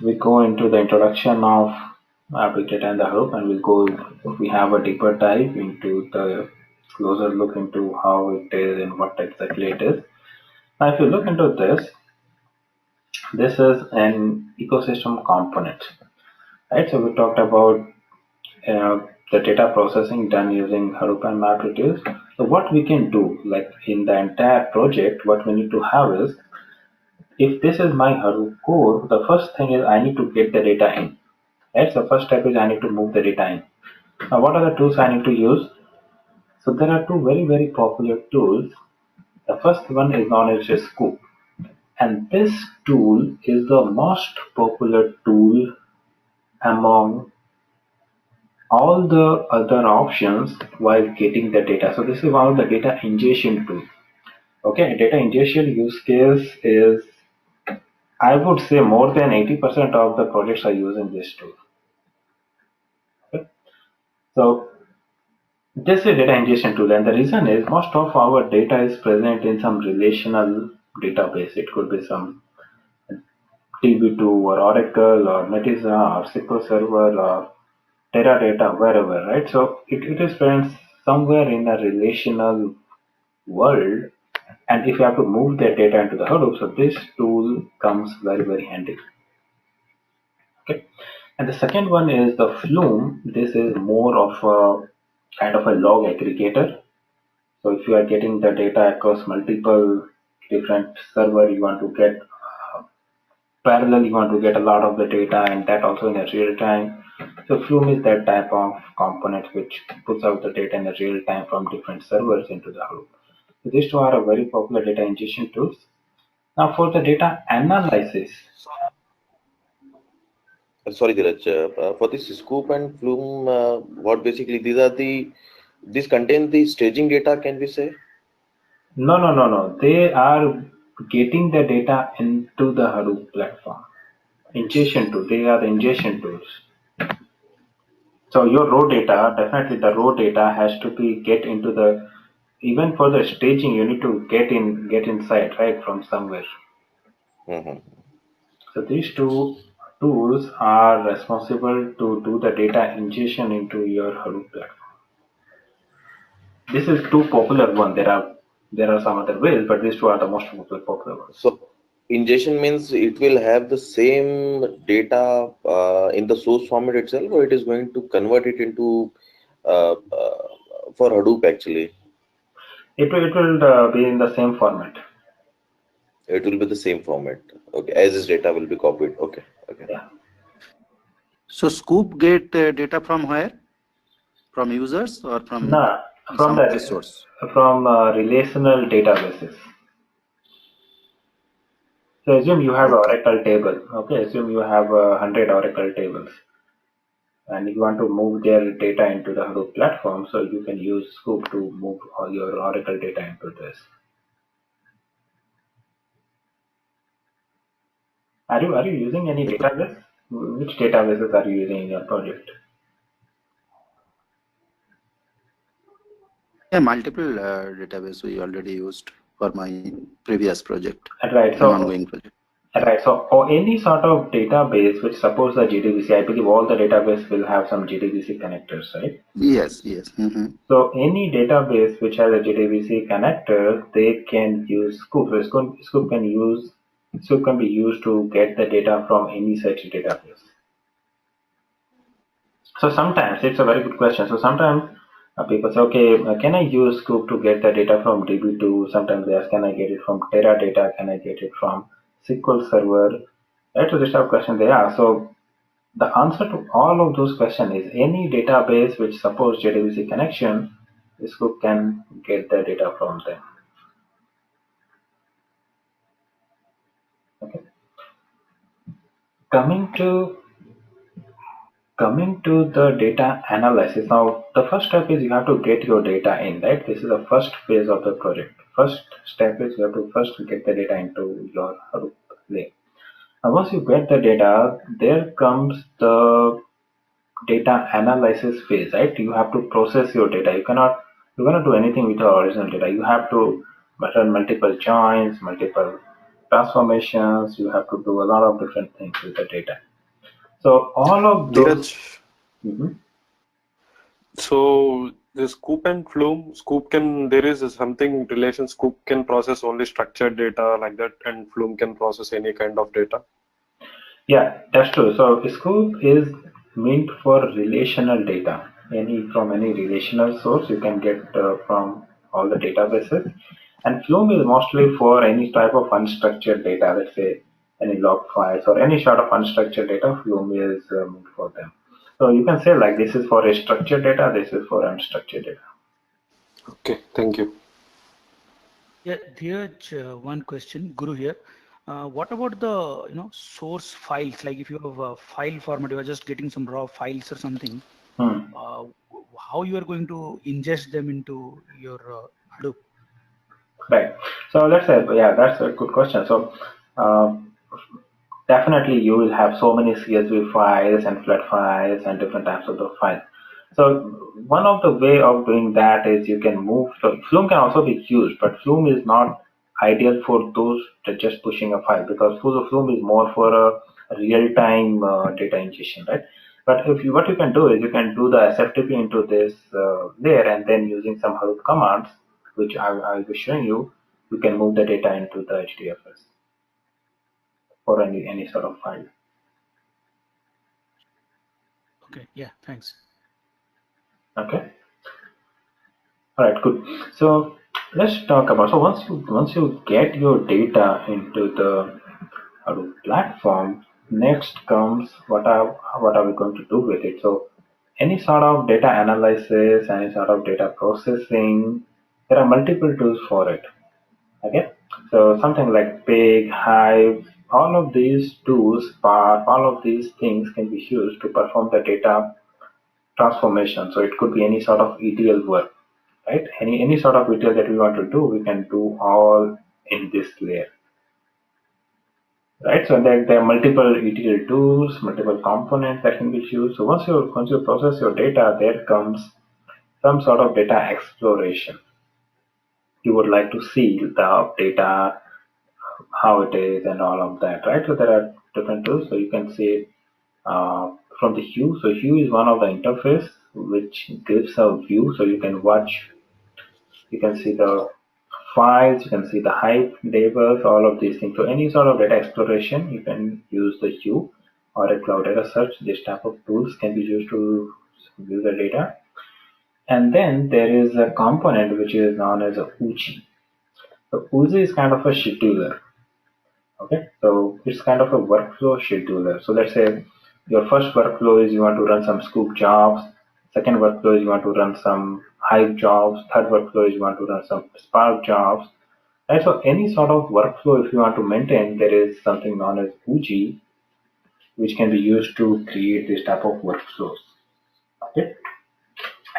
we go into the introduction of big data and the Hadoop, and we have a deeper dive into the closer look into how it is and what exactly it is. Now, if you look into this is an ecosystem component, right? So we talked about the data processing done using Hadoop and MapReduce. So what we can do, like in the entire project, what we need to have is, if this is my Hadoop core, the first thing is I need to get the data in. Right? So first step is I need to move the data in. Now what are the tools I need to use? So there are two very popular tools. The first one is known as Scoop. And this tool is the most popular tool among all the other options while getting the data. So this is one of the data ingestion tool. Okay, data ingestion use case is, I would say, more than 80% of the projects are using this tool. Okay? So this is data ingestion tool, and the reason is most of our data is present in some relational database. It could be some DB2 or Oracle or Netezza or SQL Server or Teradata, wherever, right? So it is present somewhere in a relational world, and if you have to move that data into the Hadoop, so this tool comes very handy. Okay, and the second one is the Flume. This is more of a kind of a log aggregator. So if you are getting the data across multiple different server, you want to get parallel, you want to get a lot of the data, and that also in a real time. So Flume is that type of component which puts out the data in a real time from different servers into the Hadoop. So these two are a very popular data ingestion tools. Now for the data analysis. Sorry, Dheeraj. For this Scoop and Flume, what basically these contain the staging data, can we say? No. They are getting the data into the Hadoop platform. Ingestion tool. They are the ingestion tools. So your raw data, definitely the raw data has to be get into the, even for the staging, you need to get inside, right, from somewhere. So these two tools are responsible to do the data ingestion into your Hadoop platform. This is two popular one. There are some other ways, but these two are the most popular ones. So ingestion means it will have the same data in the source format itself, or it is going to convert it into for Hadoop actually? It will be in the same format. It will be the same format. Okay, as this data will be copied. Okay. Yeah. So Scoop get data from where? From users or from from the source? From relational databases. So assume you have an Oracle table. Okay, assume you have 100 Oracle tables, and you want to move their data into the Hadoop platform. So you can use Scoop to move all your Oracle data into this. Are you using any database? Which databases are you using in your project? Yeah, multiple database we already used for my previous project. Right. So ongoing project. Right. So, or any sort of database which supports the JDBC, I believe all the database will have some JDBC connectors, right? Yes. So, any database which has a JDBC connector, they can use Scoop. So Scoop can be used to get the data from any such database. So sometimes it's a very good question. So sometimes people say, okay, can I use Scoop to get the data from DB2? Sometimes they ask, can I get it from Teradata? Can I get it from SQL Server? Right, so this type of question they ask. So the answer to all of those questions is any database which supports JDBC connection, Scoop can get the data from them. Okay. Coming to the data analysis. Now, the first step is you have to get your data in, right? This is the first phase of the project. First step is you have to first get the data into your Hadoop layer. Now, once you get the data, there comes the data analysis phase, right? You have to process your data. You cannot do anything with your original data. You have to run multiple joins, multiple transformations. You have to do a lot of different things with the data. So all of those. Dheeraj, Mhm. so the Scoop and Flume, Scoop can, there is something relation, Scoop can process only structured data like that, and Flume can process any kind of data. Yeah, that's true. So Scoop is meant for relational data. From any relational source you can get from all the databases. And Flume is mostly for any type of unstructured data, let's say any log files or any sort of unstructured data. Flume is meant for them. So you can say like this is for a structured data, this is for unstructured data. Okay, thank you. Yeah, Dheeraj, one question, Guru here. What about the source files? Like if you have a file format, you are just getting some raw files or something. Hmm. How you are going to ingest them into your Hadoop? Right. So let's say, yeah, that's a good question. So uh, definitely you will have so many CSV files and flat files and different types of the files. So one of the way of doing that is you can move. So Flume can also be used, but Flume is not ideal for those that just pushing a file because Flume is more for a real-time data ingestion, right? But what you can do is you can do the SFTP into this layer and then using some Hadoop commands, which I'll be showing you, you can move the data into the HDFS for any sort of file. Okay, yeah, thanks. Okay. All right, good. So let's talk about, so once you get your data into the Hadoop platform, next comes what are we going to do with it? So any sort of data analysis, any sort of data processing, there are multiple tools for it. Okay. So something like Pig, Hive, all of these tools, Spark, all of these things can be used to perform the data transformation. So it could be any sort of ETL work, right? Any sort of ETL that we want to do, we can do all in this layer, right? So there are multiple ETL tools, multiple components that can be used. So once you process your data, there comes some sort of data exploration. You would like to see the data, how it is, and all of that, right? So there are different tools. So you can see from the Hue. So Hue is one of the interface which gives a view, so you can watch. You can see the files, you can see the hype labels, all of these things. So any sort of data exploration, you can use the Hue or a Cloudera search. This type of tools can be used to view the data. And then there is a component which is known as a UGI. So UGI is kind of a scheduler. Okay, so it's kind of a workflow scheduler. So let's say your first workflow is you want to run some Scoop jobs. Second workflow is you want to run some Hive jobs. Third workflow is you want to run some Spark jobs. Right, so any sort of workflow, if you want to maintain, there is something known as UGI, which can be used to create this type of workflows. Okay,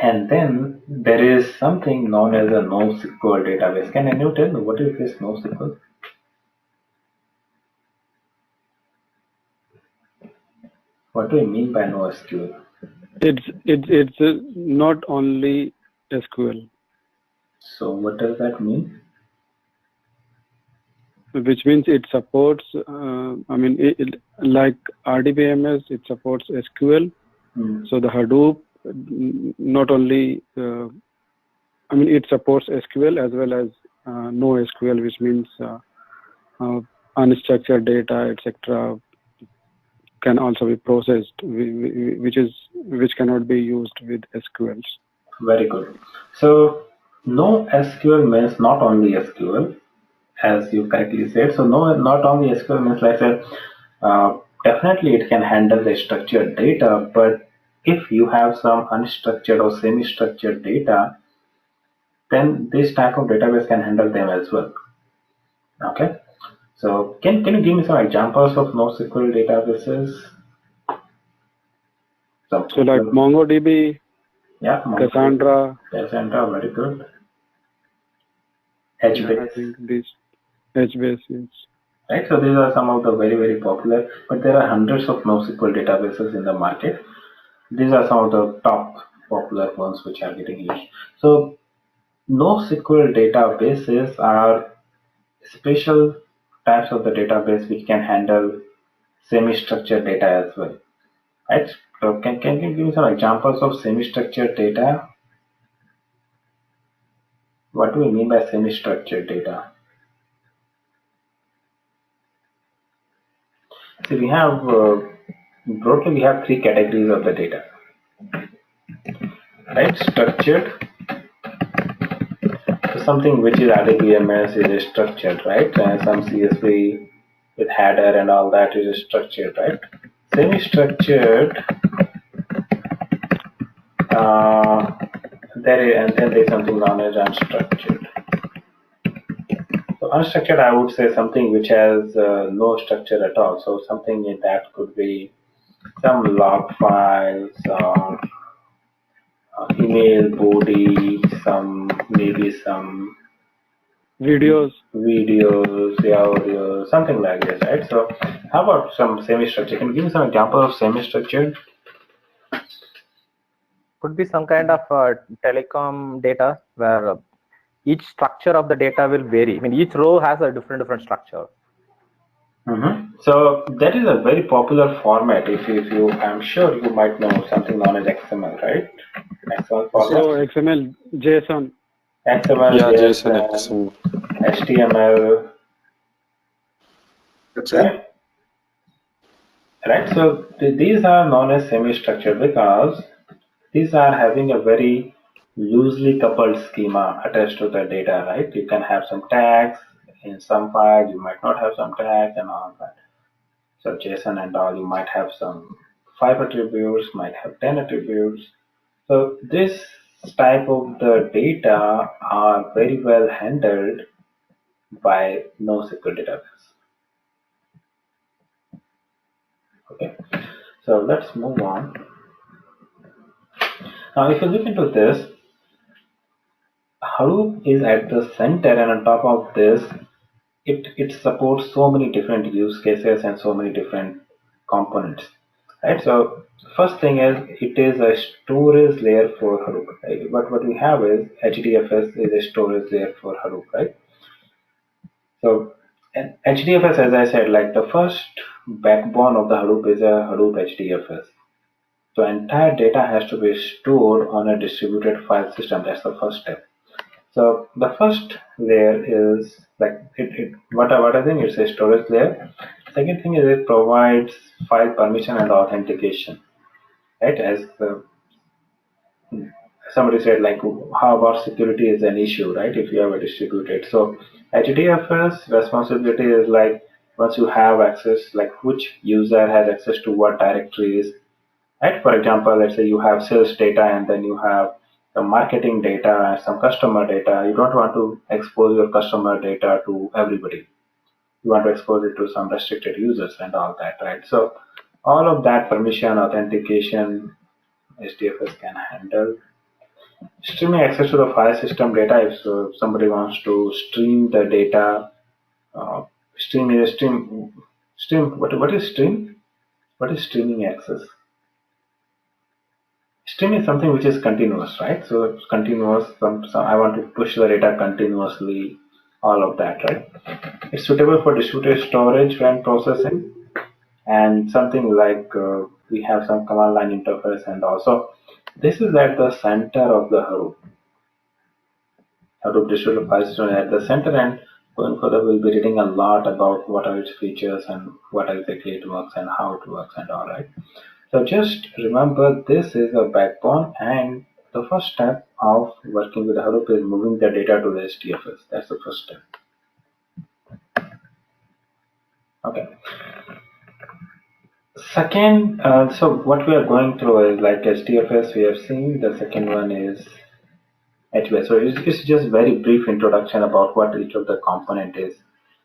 and then there is something known as a NoSQL database. Can anyone tell me what is this NoSQL? What do you mean by NoSQL? It's not only SQL, So what does that mean? which means it supports. Like RDBMS, it supports SQL. So the Hadoop not only. It supports SQL as well as NoSQL, which means unstructured data, etc., can also be processed, which cannot be used with SQLs. Very good. So NoSQL means not only SQL, as you correctly said. So no, not only SQL means like I said, definitely it can handle the structured data, but if you have some unstructured or semi-structured data, then this type of database can handle them as well. Okay. So can you give me some examples of NoSQL databases? So like MongoDB, yeah, Cassandra, very good. I HBase. think this HBase is. Right, so these are some of the very, very popular, but there are hundreds of NoSQL databases in the market. These are some of the top popular ones which are getting used. So NoSQL databases are special types of the database which can handle semi-structured data as well. Right? So can you give me some examples of semi-structured data? What do we mean by semi-structured data? So we have broadly we have three categories of the data. Right? Structured. So something which is RDBMS is structured, right? Some CSV with header and all that is structured, right? Semi-structured. And then there's something known as unstructured. So unstructured, I would say something which has no structure at all. So something that could be some log files or email body, maybe some Videos. Audio, something like this, right? So how about some semi-structured? Can you give me some example of semi-structured? Could be some kind of telecom data where each structure of the data will vary. I mean, each row has a different structure. So that is a very popular format. If you, I'm sure you might know something known as XML, right? XML format. So XML, JSON. XML, Yeah, JSON, JSON, HTML. Sir? Right. So these are known as semi-structured because these are having a very loosely coupled schema attached to the data, right? You can have some tags in some files, you might not have some tags and all that. So JSON and all, you might have some 5 attributes, might have 10 attributes. So this type of the data are very well handled by NoSQL database. Okay, so let's move on. Now, if you look into this, Hadoop is at the center, and on top of this, it supports so many different use cases and so many different components. Right. So first thing is it is a storage layer for Hadoop. Right? But what we have is HDFS is a storage layer for Hadoop, right? So and HDFS, as I said, like the first backbone of the Hadoop is a Hadoop HDFS. So entire data has to be stored on a distributed file system. That's the first step. So the first layer is like what I think it's a storage layer. Second thing is it provides file permission and authentication. Right? As somebody said, like how about security is an issue, right? If you have a distributed. So HDFS responsibility is like once you have access, like which user has access to what directories. Right? For example, let's say you have sales data and then you have the marketing data and some customer data. You don't want to expose your customer data to everybody. You want to expose it to some restricted users and all that, right? So all of that permission, authentication, HDFS can handle. Streaming access to the file system data. If somebody wants to stream the data, stream is stream. Stream. What is stream? What is streaming access? Stream is something which is continuous, right? So it's continuous. I want to push the data continuously, all of that, right? It's suitable for distributed storage when processing, and something like we have some command line interface, and also this is at the center of the Hadoop. Hadoop distributed file system at the center, and going further, we'll be reading a lot about what are its features and what exactly it works and how it works and all, right? So just remember this is a backbone, and the first step of working with Hadoop is moving the data to the HDFS. That's the first step. Okay. Second, so what we are going through is like HDFS we have seen. The second one is HBase. So it's just very brief introduction about what each of the component is.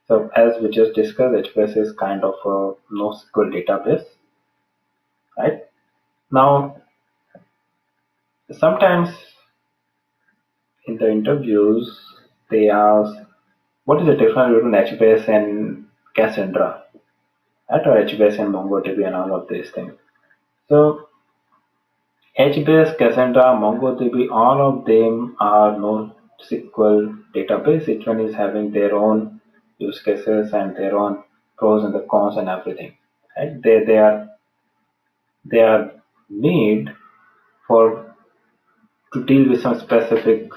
So as we just discussed, HBase is kind of a NoSQL database, right? Now, sometimes in the interviews, they ask, what is the difference between HBase and Cassandra? Right? Or HBase and MongoDB and all of these things. So HBase, Cassandra, MongoDB, all of them are NoSQL database. Each one is having their own use cases and their own pros and the cons and everything. Right? They are they are made for to deal with some specific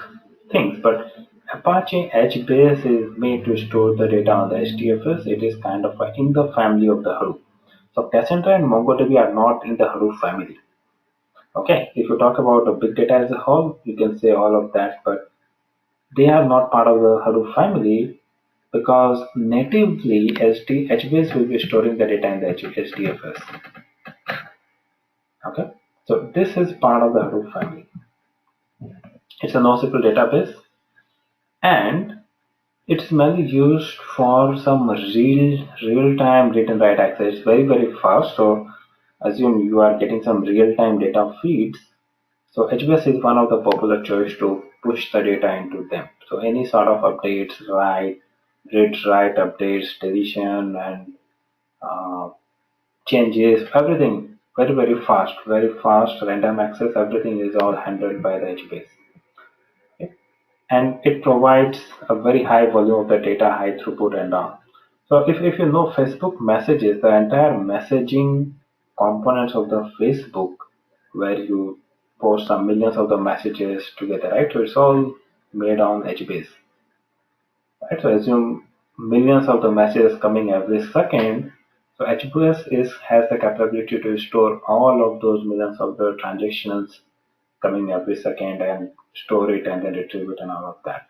things. But Apache HBase is made to store the data on the HDFS. It is kind of in the family of the Hadoop. So Cassandra and MongoDB are not in the Hadoop family. Okay, if you talk about the big data as a whole, you can say all of that, but they are not part of the Hadoop family because natively HBase will be storing the data in the HDFS. Okay, so this is part of the Hadoop family. It's a NoSQL database, and it's mainly used for some real-time read and write access. It's very fast. So assume you are getting some real-time data feeds. So HBase is one of the popular choice to push the data into them. So any sort of updates, read, write updates, deletion, and changes, everything very fast, random access, everything is all handled by the HBase. Okay. And it provides a very high volume of the data, high throughput and all. So if you know Facebook messages, the entire messaging components of the Facebook, where you post some millions of the messages together, right? So it's all made on HBase. Right? So assume millions of the messages coming every second. So HBase has the capability to store all of those millions of the transactions coming every second and store it and then retrieve it and all of that.